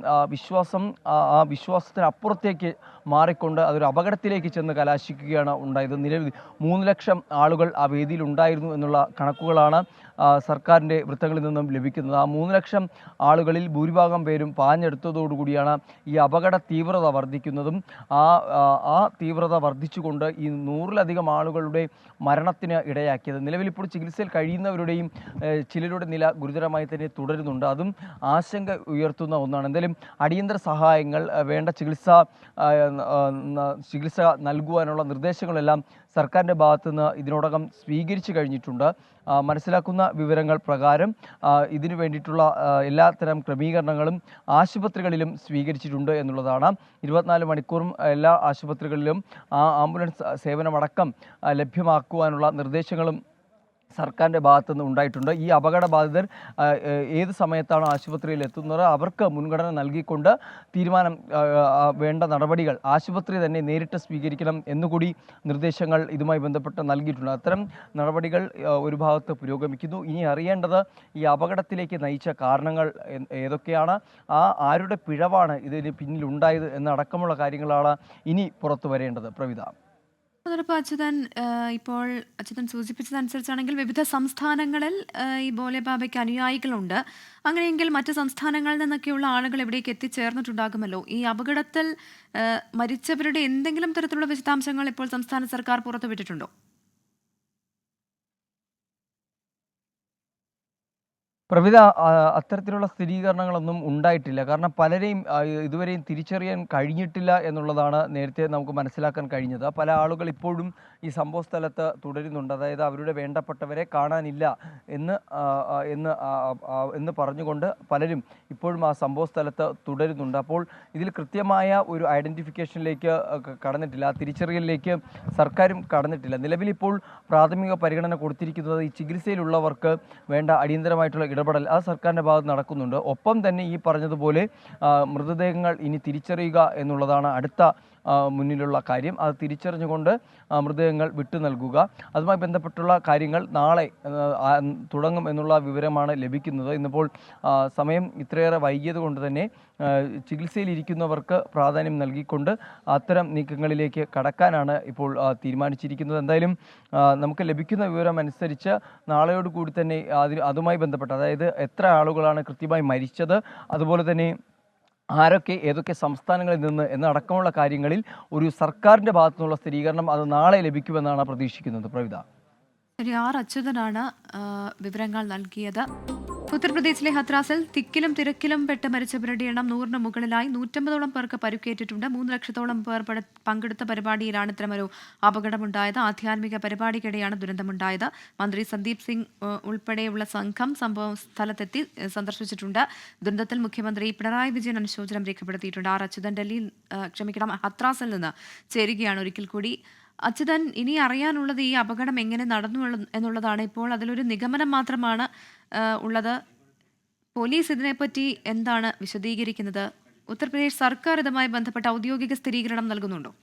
ആ വിശ്വാസത്തിനപ്പുറത്തേക്ക് മാറിക്കൊണ്ട് അതൊരു അപകടത്തിലേക്ക് ചെന്ന് കലാശിക്കുകയാണ് ഉണ്ടായത്. നിലവിൽ 3 ലക്ഷം ആളുകൾ ആ വേദിയിൽ ഉണ്ടായിരുന്നു എന്നുള്ള കണക്കുകളാണ് സർക്കാരിൻ്റെ വൃത്തങ്ങളിൽ നിന്നും ലഭിക്കുന്നത്. ആ 3 ലക്ഷം ആളുകളിൽ ഭൂരിഭാഗം പേരും പാഞ്ഞെടുത്തതോടുകൂടിയാണ് ഈ അപകട തീവ്രത വർദ്ധിക്കുന്നതും ആ തീവ്രത വർദ്ധിച്ചുകൊണ്ട് ഈ 100-ലധികം ആളുകളുടെ മരണത്തിന് ഇടയാക്കിയത്. നിലവിൽ ഇപ്പോൾ ചികിത്സയിൽ കഴിയുന്നവരുടെയും ചിലരുടെ നില ഗുരുതരമായി തന്നെ തുടരുന്നുണ്ട്. അതും ആശങ്ക ഉയർത്തുന്ന ഒന്നാണ്. എന്തായാലും അടിയന്തര സഹായങ്ങൾ വേണ്ട ചികിത്സ നൽകുവാനുള്ള നിർദ്ദേശങ്ങളെല്ലാം സർക്കാരിൻ്റെ ഭാഗത്തുനിന്ന് ഇതിനോടകം സ്വീകരിച്ചു കഴിഞ്ഞിട്ടുണ്ട്. മനസ്സിലാക്കുന്ന വിവരങ്ങൾ പ്രകാരം ഇതിനു വേണ്ടിയിട്ടുള്ള എല്ലാത്തരം ക്രമീകരണങ്ങളും ആശുപത്രികളിലും സ്വീകരിച്ചിട്ടുണ്ട് എന്നുള്ളതാണ്. 24 മണിക്കൂറും എല്ലാ ആശുപത്രികളിലും ആംബുലൻസ് സേവനമടക്കം ലഭ്യമാക്കുവാനുള്ള നിർദ്ദേശങ്ങളും സർക്കാരിൻ്റെ ഭാഗത്തുനിന്ന് ഉണ്ടായിട്ടുണ്ട്. ഈ അപകടബാധിതർ ഏത് സമയത്താണ് ആശുപത്രിയിൽ എത്തുന്നത് അവർക്ക് മുൻഗണന നൽകിക്കൊണ്ട് വേണ്ട നടപടികൾ ആശുപത്രി തന്നെ നേരിട്ട് സ്വീകരിക്കണം എന്നുകൂടി നിർദ്ദേശങ്ങൾ ഇതുമായി ബന്ധപ്പെട്ട് നൽകിയിട്ടുണ്ട്. അത്തരം നടപടികൾ ഒരു ഭാഗത്ത് പുരോഗമിക്കുന്നു. ഇനി അറിയേണ്ടത് ഈ അപകടത്തിലേക്ക് നയിച്ച കാരണങ്ങൾ ഏതൊക്കെയാണ്, ആരുടെ പിഴവാണ് ഇതിന് പിന്നിലുണ്ടായത് എന്നടക്കമുള്ള കാര്യങ്ങളാണ് ഇനി പുറത്തു വരേണ്ടത്. പ്രവിധ. അതോടൊപ്പം ഇപ്പോൾ അച്യുതൻ സൂചിപ്പിച്ചതനുസരിച്ചാണെങ്കിൽ വിവിധ സംസ്ഥാനങ്ങളിൽ ഈ ഭോലെ ബാബയ്ക്ക് അനുയായികളുണ്ട്. അങ്ങനെയെങ്കിൽ മറ്റ് സംസ്ഥാനങ്ങളിൽ നിന്നൊക്കെയുള്ള ആളുകൾ എവിടേക്ക് എത്തിച്ചേർന്നിട്ടുണ്ടാകുമല്ലോ. ഈ അപകടത്തിൽ മരിച്ചവരുടെ എന്തെങ്കിലും തരത്തിലുള്ള വിശദാംശങ്ങൾ ഇപ്പോൾ സംസ്ഥാന സർക്കാർ പുറത്തുവിട്ടിട്ടുണ്ടോ? പ്രവിധ, അത്തരത്തിലുള്ള സ്ഥിരീകരണങ്ങളൊന്നും ഉണ്ടായിട്ടില്ല. കാരണം പലരെയും ഇതുവരെയും തിരിച്ചറിയാൻ കഴിഞ്ഞിട്ടില്ല എന്നുള്ളതാണ് നേരത്തെ നമുക്ക് മനസ്സിലാക്കാൻ കഴിഞ്ഞത്. പല ആളുകൾ ഇപ്പോഴും ഈ സംഭവ സ്ഥലത്ത് തുടരുന്നുണ്ട്. അതായത് അവരുടെ വേണ്ടപ്പെട്ടവരെ കാണാനില്ല എന്ന് പറഞ്ഞുകൊണ്ട് പലരും ഇപ്പോഴും ആ സംഭവ സ്ഥലത്ത് തുടരുന്നുണ്ട്. അപ്പോൾ ഇതിൽ കൃത്യമായ ഒരു ഐഡൻറ്റിഫിക്കേഷനിലേക്ക് കടന്നിട്ടില്ല, ആ തിരിച്ചറിയലിലേക്ക് സർക്കാരും കടന്നിട്ടില്ല. നിലവിൽ ഇപ്പോൾ പ്രാഥമിക പരിഗണന കൊടുത്തിരിക്കുന്നത് ഈ ചികിത്സയിലുള്ളവർക്ക് വേണ്ട അടിയന്തരമായിട്ടുള്ള ഇടപെടൽ അത് സർക്കാരിൻ്റെ ഭാഗത്ത് നടക്കുന്നുണ്ട്. ഒപ്പം തന്നെ ഈ പറഞ്ഞതുപോലെ മൃതദേഹങ്ങൾ ഇനി തിരിച്ചറിയുക എന്നുള്ളതാണ് അടുത്ത മുന്നിലുള്ള കാര്യം. അത് തിരിച്ചറിഞ്ഞുകൊണ്ട് മൃതദേഹങ്ങൾ വിട്ടു നൽകുക. അതുമായി ബന്ധപ്പെട്ടുള്ള കാര്യങ്ങൾ നാളെ തുടങ്ങും എന്നുള്ള വിവരമാണ് ലഭിക്കുന്നത്. ഇന്നിപ്പോൾ സമയം ഇത്രയേറെ വൈകിയത് കൊണ്ട് തന്നെ ചികിത്സയിലിരിക്കുന്നവർക്ക് പ്രാധാന്യം നൽകിക്കൊണ്ട് അത്തരം നീക്കങ്ങളിലേക്ക് കടക്കാനാണ് ഇപ്പോൾ തീരുമാനിച്ചിരിക്കുന്നത്. എന്തായാലും നമുക്ക് ലഭിക്കുന്ന വിവരം അനുസരിച്ച് നാളെയോടുകൂടി തന്നെ അതുമായി ബന്ധപ്പെട്ട്, അതായത് എത്ര ആളുകളാണ് കൃത്യമായി മരിച്ചത്, അതുപോലെ തന്നെ ആരൊക്കെ ഏതൊക്കെ സംസ്ഥാനങ്ങളിൽ നിന്ന് എന്നടക്കമുള്ള കാര്യങ്ങളിൽ ഒരു സർക്കാരിൻ്റെ ഭാഗത്തു നിന്നുള്ള സ്ഥിരീകരണം അത് നാളെ ലഭിക്കുമെന്നാണ് പ്രതീക്ഷിക്കുന്നത്. പ്രവിധ. അച്യുതനാണ് വിവരങ്ങൾ നൽകിയത്. ഉത്തർപ്രദേശിലെ ഹത്രാസിൽ തിക്കിലും തിരക്കിലും പെട്ട് മരിച്ചവരുടെ എണ്ണം 100-ന് മുകളിലായി. 150ഓളം പേർക്ക് പരുക്കേറ്റിട്ടുണ്ട്. 3 ലക്ഷത്തോളം പേർ പങ്കെടുത്ത പരിപാടിയിലാണ് ഇത്തരമൊരു അപകടമുണ്ടായത്. ആധ്യാത്മിക പരിപാടിക്കിടെയാണ് ദുരന്തമുണ്ടായത്. മന്ത്രി സന്ദീപ് സിംഗ് ഉൾപ്പെടെയുള്ള സംഘം സംഭവ സ്ഥലത്തെത്തി സന്ദർശിച്ചിട്ടുണ്ട്. ദുരന്തത്തിൽ മുഖ്യമന്ത്രി പിണറായി വിജയൻ അനുശോചനം രേഖപ്പെടുത്തിയിട്ടുണ്ട്. അച്യുതൻ ഹത്രാസിൽ നിന്ന് ചേരുകയാണ് ഒരിക്കൽ കൂടി. അച്യുതൻ, ഇനി അറിയാനുള്ളത് ഈ അപകടം എങ്ങനെ നടന്നു എന്നുള്ളതാണ്. ഇപ്പോൾ അതിലൊരു നിഗമനം മാത്രമാണ് ഉള്ളത്. പോലീസ് ഇതിനെപ്പറ്റി എന്താണ് വിശദീകരിക്കുന്നത്? ഉത്തർപ്രദേശ് സർക്കാർ ഇതുമായി ബന്ധപ്പെട്ട ഔദ്യോഗിക സ്ഥിരീകരണം നൽകുന്നുണ്ടോ?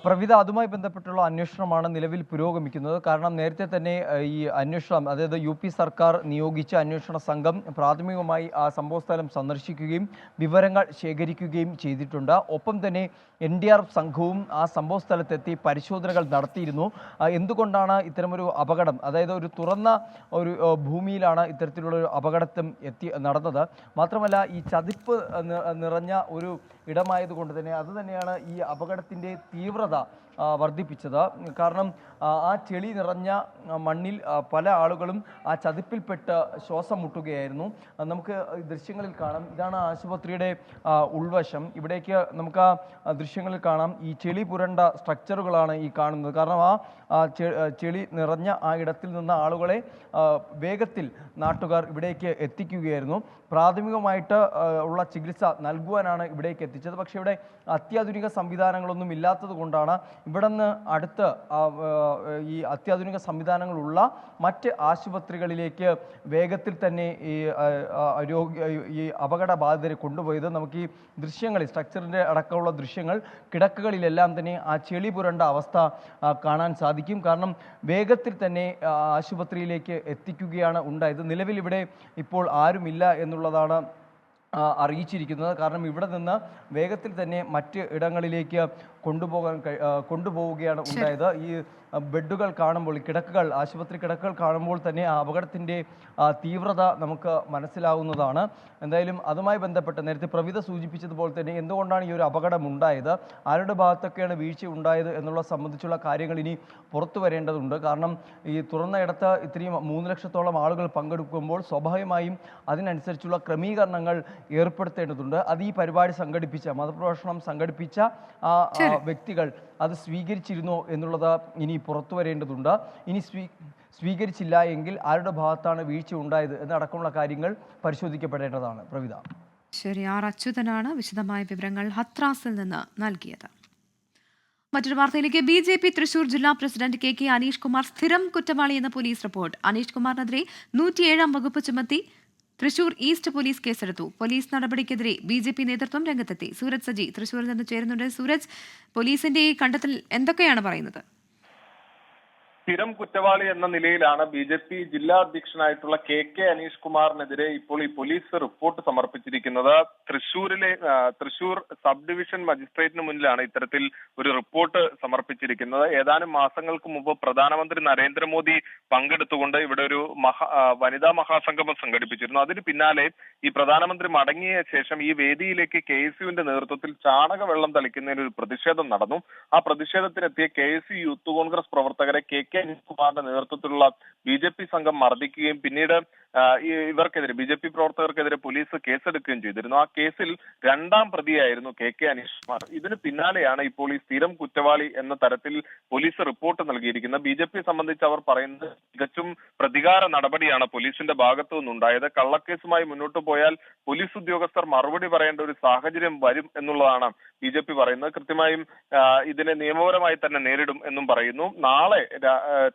പ്രവിധ, അതുമായി ബന്ധപ്പെട്ടുള്ള അന്വേഷണമാണ് നിലവിൽ പുരോഗമിക്കുന്നത്. കാരണം നേരത്തെ തന്നെ ഈ അന്വേഷണം, അതായത് UP സർക്കാർ നിയോഗിച്ച അന്വേഷണ സംഘം പ്രാഥമികമായി ആ സംഭവസ്ഥലം സന്ദർശിക്കുകയും വിവരങ്ങൾ ശേഖരിക്കുകയും ചെയ്തിട്ടുണ്ട്. ഒപ്പം തന്നെ NDRF സംഘവും ആ സംഭവ സ്ഥലത്തെത്തി പരിശോധനകൾ നടത്തിയിരുന്നു. എന്തുകൊണ്ടാണ് ഇത്തരമൊരു അപകടം, അതായത് ഒരു തുറന്ന ഒരു ഭൂമിയിലാണ് ഇത്തരത്തിലുള്ളൊരു അപകടം നടന്നത്. മാത്രമല്ല ഈ ചതിപ്പ് നിറഞ്ഞ ഒരു ഇടമായതുകൊണ്ട് തന്നെ അതുതന്നെയാണ് ഈ അപകടത്തിൻ്റെ തീവ്രത വർദ്ധിപ്പിച്ചത്. കാരണം ആ ചെളി നിറഞ്ഞ മണ്ണിൽ പല ആളുകളും ആ ചതിപ്പിൽപ്പെട്ട് ശ്വാസം മുട്ടുകയായിരുന്നു. നമുക്ക് ദൃശ്യങ്ങളിൽ കാണാം. ഇതാണ് ആശുപത്രിയുടെ ഉൾവശം. ഇവിടേക്ക് നമുക്ക് ആ ദൃശ്യങ്ങളിൽ കാണാം ഈ ചെളി പുരണ്ട സ്ട്രക്ചറുകളാണ് ഈ കാണുന്നത്. കാരണം ആ ചെളി നിറഞ്ഞ ആ ഇടത്തിൽ നിന്ന് ആളുകളെ വേഗത്തിൽ നാട്ടുകാർ ഇവിടേക്ക് എത്തിക്കുകയായിരുന്നു. പ്രാഥമികമായിട്ട് ഉള്ള ചികിത്സ നൽകുവാനാണ് ഇവിടേക്ക് എത്തിച്ചത്. പക്ഷേ ഇവിടെ അത്യാധുനിക സംവിധാനങ്ങളൊന്നും ഇല്ലാത്തത് കൊണ്ടാണ് ഇവിടെ നിന്ന് അടുത്ത് ഈ അത്യാധുനിക സംവിധാനങ്ങളുള്ള മറ്റ് ആശുപത്രികളിലേക്ക് വേഗത്തിൽ തന്നെ ഈ അപകടബാധിതരെ കൊണ്ടുപോയത്. നമുക്ക് ഈ ദൃശ്യങ്ങളിൽ സ്ട്രക്ചറിൻ്റെ അടക്കമുള്ള ദൃശ്യങ്ങൾ കിടക്കകളിലെല്ലാം തന്നെ ആ ചെളി പുരണ്ട അവസ്ഥ കാണാൻ സാധിക്കും. കാരണം വേഗത്തിൽ തന്നെ ആശുപത്രിയിലേക്ക് എത്തിക്കുകയാണ് ഉണ്ടായത്. നിലവിൽ ഇവിടെ ഇപ്പോൾ ആരുമില്ല എന്നുള്ളതാണ് അറിയിച്ചിരിക്കുന്നത്. കാരണം ഇവിടെ നിന്ന് വേഗത്തിൽ തന്നെ മറ്റ് ഇടങ്ങളിലേക്ക് കൊണ്ടുപോവുകയാണ് ഉണ്ടായത്. ഈ ബെഡുകൾ കാണുമ്പോൾ, കിടക്കുകൾ, ആശുപത്രി കിടക്കുകൾ കാണുമ്പോൾ തന്നെ ആ അപകടത്തിൻ്റെ തീവ്രത നമുക്ക് മനസ്സിലാവുന്നതാണ്. എന്തായാലും അതുമായി ബന്ധപ്പെട്ട് നേരത്തെ പ്രവിധ സൂചിപ്പിച്ചതുപോലെ തന്നെ എന്തുകൊണ്ടാണ് ഈ ഒരു അപകടം ഉണ്ടായത്, ആരുടെ ഭാഗത്തൊക്കെയാണ് വീഴ്ച ഉണ്ടായത് എന്നുള്ള സംബന്ധിച്ചുള്ള കാര്യങ്ങൾ ഇനി പുറത്തു വരേണ്ടതുണ്ട്. കാരണം ഈ തുറന്ന ഇടത്ത് ഇത്രയും 3 ലക്ഷത്തോളം ആളുകൾ പങ്കെടുക്കുമ്പോൾ സ്വാഭാവികമായും അതിനനുസരിച്ചുള്ള ക്രമീകരണങ്ങൾ ഏർപ്പെടുത്തേണ്ടതുണ്ട്. അത് ഈ പരിപാടി സംഘടിപ്പിച്ച, മതപ്രഭാഷണം സംഘടിപ്പിച്ച ആ വ്യക്തികൾ അത് സ്വീകരിച്ചിരുന്നോ എന്നുള്ളത് ഇനി പുറത്തു വരേണ്ടതുണ്ട്. ഇനി സ്വീകരിച്ചില്ല എങ്കിൽ ആരുടെ ഭാഗത്താണ് വീഴ്ച ഉണ്ടായത് എന്നടക്കമുള്ള കാര്യങ്ങൾ പരിശോധിക്കപ്പെടേണ്ടതാണ്. പ്രവിധ. ശരി, ആർ അച്യുതനാണ് വിശദമായ വിവരങ്ങൾ ഹത്രാസിൽ നിന്ന് നൽകിയത്. മറ്റൊരു വാർത്തയിലേക്ക്. BJP തൃശൂർ ജില്ലാ പ്രസിഡന്റ് KK അനീഷ് കുമാർ സ്ഥിരം കുറ്റവാളി എന്ന പോലീസ് റിപ്പോർട്ട്. അനീഷ് കുമാറിനെതിരെ 107 വകുപ്പ് ചുമത്തി തൃശൂർ ഈസ്റ്റ് പോലീസ് കേസെടുത്തു. പോലീസ് നടപടിക്കെതിരെ BJP നേതൃത്വം രംഗത്തെത്തി. സൂരജ് സജി തൃശൂരിൽ നിന്ന് ചേരുന്നുണ്ട്. സൂരജ്, പോലീസിന്റെ ഈ കണ്ടെത്തൽ എന്തൊക്കെയാണ് പറയുന്നത്? സ്ഥിരം കുറ്റവാളി എന്ന നിലയിലാണ് BJP ജില്ലാ അധ്യക്ഷനായിട്ടുള്ള KK അനീഷ് കുമാറിനെതിരെ ഇപ്പോൾ ഈ പോലീസ് റിപ്പോർട്ട് സമർപ്പിച്ചിരിക്കുന്നത്. തൃശൂർ സബ് ഡിവിഷൻ മജിസ്ട്രേറ്റിന് മുന്നിലാണ് ഇത്തരത്തിൽ ഒരു റിപ്പോർട്ട് സമർപ്പിച്ചിരിക്കുന്നത്. ഏതാനും മാസങ്ങൾക്ക് മുമ്പ് പ്രധാനമന്ത്രി നരേന്ദ്രമോദി പങ്കെടുത്തുകൊണ്ട് ഇവിടെ ഒരു വനിതാ മഹാസംഗമം സംഘടിപ്പിച്ചിരുന്നു. അതിന് പിന്നാലെ ഈ പ്രധാനമന്ത്രി മടങ്ങിയ ശേഷം ഈ വേദിയിലേക്ക് KSUവിന്റെ നേതൃത്വത്തിൽ ചാണകവെള്ളം തളിക്കുന്നതിന് ഒരു പ്രതിഷേധം നടന്നു. ആ പ്രതിഷേധത്തിനെത്തിയ KSU യൂത്ത് കോൺഗ്രസ് പ്രവർത്തകരെ KK അനീഷ് കുമാറിന്റെ നേതൃത്വത്തിലുള്ള BJP സംഘം മർദ്ദിക്കുകയും പിന്നീട് ഇവർക്കെതിരെ BJP പ്രവർത്തകർക്കെതിരെ പോലീസ് കേസെടുക്കുകയും ചെയ്തിരുന്നു. ആ കേസിൽ 2ാം പ്രതിയായിരുന്നു KK അനീഷ് കുമാർ. ഇതിന് പിന്നാലെയാണ് ഇപ്പോൾ ഈ സ്ഥിരം കുറ്റവാളി എന്ന തരത്തിൽ പോലീസ് റിപ്പോർട്ട് നൽകിയിരിക്കുന്നത്. BJP സംബന്ധിച്ച് അവർ പറയുന്നത് തികച്ചും പ്രതികാര നടപടിയാണ് പോലീസിന്റെ ഭാഗത്തു നിന്നുണ്ടായത്. കള്ളക്കേസുമായി മുന്നോട്ട് പോയാൽ പോലീസ് ഉദ്യോഗസ്ഥർ മറുപടി പറയേണ്ട ഒരു സാഹചര്യം വരും എന്നുള്ളതാണ് BJP പറയുന്നത്. കൃത്യമായും ഇതിനെ നിയമപരമായി തന്നെ നേരിടും എന്നും പറയുന്നു. നാളെ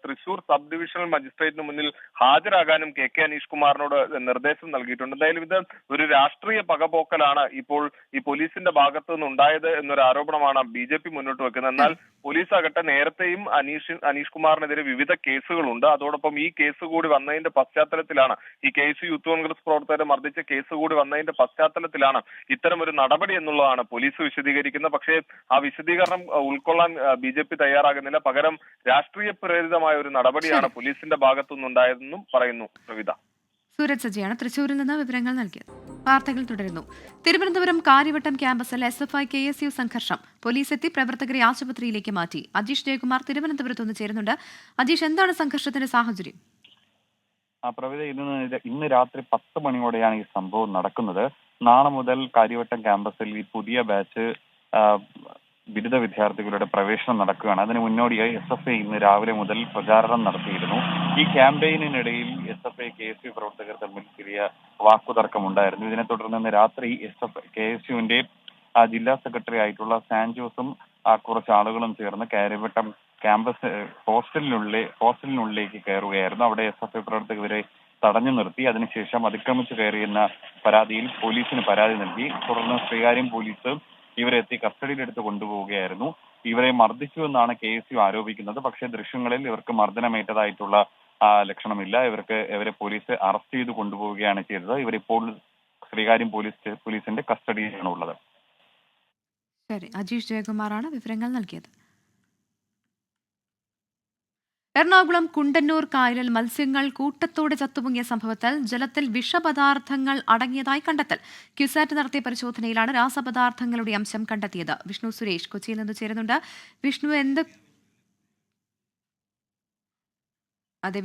തൃശൂർ സബ് ഡിവിഷണൽ മജിസ്ട്രേറ്റിന് മുന്നിൽ ഹാജരാകാനും KK അനീഷ് കുമാറിനോട് നിർദ്ദേശം നൽകിയിട്ടുണ്ട്. എന്തായാലും ഇത് ഒരു രാഷ്ട്രീയ പകപോക്കലാണ് ഇപ്പോൾ ഈ പോലീസിന്റെ ഭാഗത്തു നിന്നുണ്ടായത് എന്നൊരു ആരോപണമാണ് BJP മുന്നോട്ട് വെക്കുന്നത്. എന്നാൽ പോലീസ് ആകട്ടെ നേരത്തെയും അനീഷ് കുമാറിനെതിരെ വിവിധ കേസുകളുണ്ട്. അതോടൊപ്പം ഈ കേസ് കൂടി വന്നതിന്റെ പശ്ചാത്തലത്തിലാണ്, ഈ കേസ് യൂത്ത് കോൺഗ്രസ് പ്രവർത്തകരെ മർദ്ദിച്ച കേസ് കൂടി വന്നതിന്റെ പശ്ചാത്തലത്തിലാണ് ഇത്തരം ഒരു നടപടി എന്നുള്ളതാണ് പോലീസ് വിശദീകരിക്കുന്നത്. പക്ഷേ ആ വിശദീകരണം ഉൾക്കൊള്ളാൻ BJP തയ്യാറാകുന്നില്ല. പകരം രാഷ്ട്രീയ പ്രേരിതമായ ഒരു നടപടിയാണ് പോലീസിന്റെ ഭാഗത്തു നിന്നുണ്ടായതെന്നും പറയുന്നു. പ്രവിധ. സൂരജ് സജിയാണ് തൃശൂരിൽ നിന്ന് വിവരങ്ങൾ നൽകിയത്. വാർത്തകൾ തുടരുന്നു. തിരുവനന്തപുരം കാര്യവട്ടം ക്യാമ്പസിൽ SFI KSU സംഘർഷം. പോലീസ് എത്തി പ്രവർത്തകരെ ആശുപത്രിയിലേക്ക് മാറ്റി. അജീഷ് ജയകുമാർ തിരുവനന്തപുരത്ത് നിന്ന് ചേരുന്നുണ്ട്. അജീഷ്, എന്താണ് സംഘർഷത്തിന്റെ സാഹചര്യം? പ്രവിധ, ഇന്ന് രാത്രി 10 മണിയോടെയാണ് ഈ സംഭവം നടക്കുന്നത്. നാളെ മുതൽ കാര്യവട്ടം ക്യാമ്പസിൽ ഈ പുതിയ ബാച്ച് ബിരുദ വിദ്യാർത്ഥികളുടെ പ്രവേശനം നടക്കുകയാണ്. അതിന് മുന്നോടിയായി SFI ഇന്ന് രാവിലെ മുതൽ പ്രചാരണം നടത്തിയിരുന്നു. ഈ ക്യാമ്പയിനിനിടയിൽ SFI KSU പ്രവർത്തകർ തമ്മിൽ ചെറിയ വാക്കുതർക്കമുണ്ടായിരുന്നു. ഇതിനെ തുടർന്ന് ഇന്ന് രാത്രി KSUവിന്റെ ജില്ലാ സെക്രട്ടറി ആയിട്ടുള്ള സാൻജോസും കുറച്ച് ആളുകളും ചേർന്ന് കാര്യവട്ടം ക്യാമ്പസ് ഹോസ്റ്റലിനുള്ളിലേക്ക് കയറുകയായിരുന്നു. അവിടെ SFI പ്രവർത്തകരെ തടഞ്ഞു നിർത്തി. അതിനുശേഷം അതിക്രമിച്ചു കയറിയെന്ന പരാതിയിൽ പോലീസിന് പരാതി നൽകി. തുടർന്ന് ശ്രീകാര്യം പോലീസ് ഇവരെ എത്തി കസ്റ്റഡിയിലെടുത്ത് കൊണ്ടുപോവുകയായിരുന്നു. ഇവരെ മർദ്ദിച്ചു എന്നാണ് KSU ആരോപിക്കുന്നത്. പക്ഷേ ദൃശ്യങ്ങളിൽ ഇവർക്ക് മർദ്ദനമേറ്റതായിട്ടുള്ള ലക്ഷണമില്ല. ഇവരെ പോലീസ് അറസ്റ്റ് ചെയ്ത് കൊണ്ടുപോവുകയാണ് ചെയ്തത്. ഇവരിപ്പോൾ ശ്രീകാര്യം പോലീസിന്റെ കസ്റ്റഡിയിലാണ് ഉള്ളത്. ശരി, അജീഷ് ജയകുമാറാണ് വിവരങ്ങൾ നൽകിയത്. എറണാകുളം കുണ്ടന്നൂർ കായലിൽ മത്സ്യങ്ങൾ കൂട്ടത്തോടെ ചത്തുപൊങ്ങിയ സംഭവത്തിൽ ജലത്തിൽ വിഷപദാർത്ഥങ്ങൾ അടങ്ങിയതായി കണ്ടെത്തൽ. ക്യുസാറ്റ് നടത്തിയ പരിശോധനയിലാണ് രാസപദാർത്ഥങ്ങളുടെ അംശം കണ്ടെത്തിയത്. വിഷ്ണു സുരേഷ് കൊച്ചിയിൽ നിന്ന് ചേരുന്നുണ്ട്.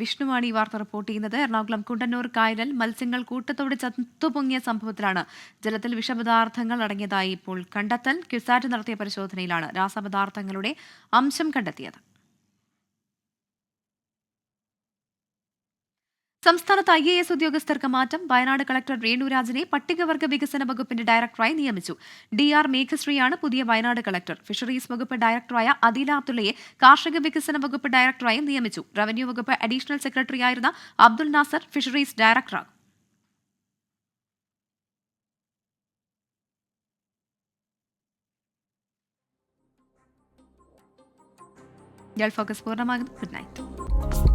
വിഷ്ണുവാണ് ഈ വാർത്ത റിപ്പോർട്ട് ചെയ്യുന്നത്. എറണാകുളം കുണ്ടന്നൂർ കായലിൽ മത്സ്യങ്ങൾ കൂട്ടത്തോടെ ചത്തുപൊങ്ങിയ സംഭവത്തിലാണ് ജലത്തിൽ വിഷപദാർത്ഥങ്ങൾ അടങ്ങിയതായി ഇപ്പോൾ കണ്ടെത്തൽ. ക്യുസാറ്റ് നടത്തിയ പരിശോധനയിലാണ് രാസപദാർത്ഥങ്ങളുടെ അംശം കണ്ടെത്തിയത്. സംസ്ഥാനത്ത് IAS ഉദ്യോഗസ്ഥർക്ക് മാറ്റം. വയനാട് കളക്ടർ രേണുരാജിനെ പട്ടികവർഗ വികസന വകുപ്പിന്റെ ഡയറക്ടറായി നിയമിച്ചു. DR മേഘശ്രീയാണ് പുതിയ വയനാട് കളക്ടർ. ഫിഷറീസ് വകുപ്പ് ഡയറക്ടറായ അദീല അബ്ദുള്ളയെ കാർഷിക വികസന വകുപ്പ് ഡയറക്ടറായും നിയമിച്ചു. റവന്യൂ വകുപ്പ് അഡീഷണൽ സെക്രട്ടറിയായിരുന്ന അബ്ദുൾ നാസർ ഫിഷറീസ് ഡയറക്ടറാകും. ഗൾഫ് ഫോക്കസ് പൂർണ്ണമാകുന്നു. Good night.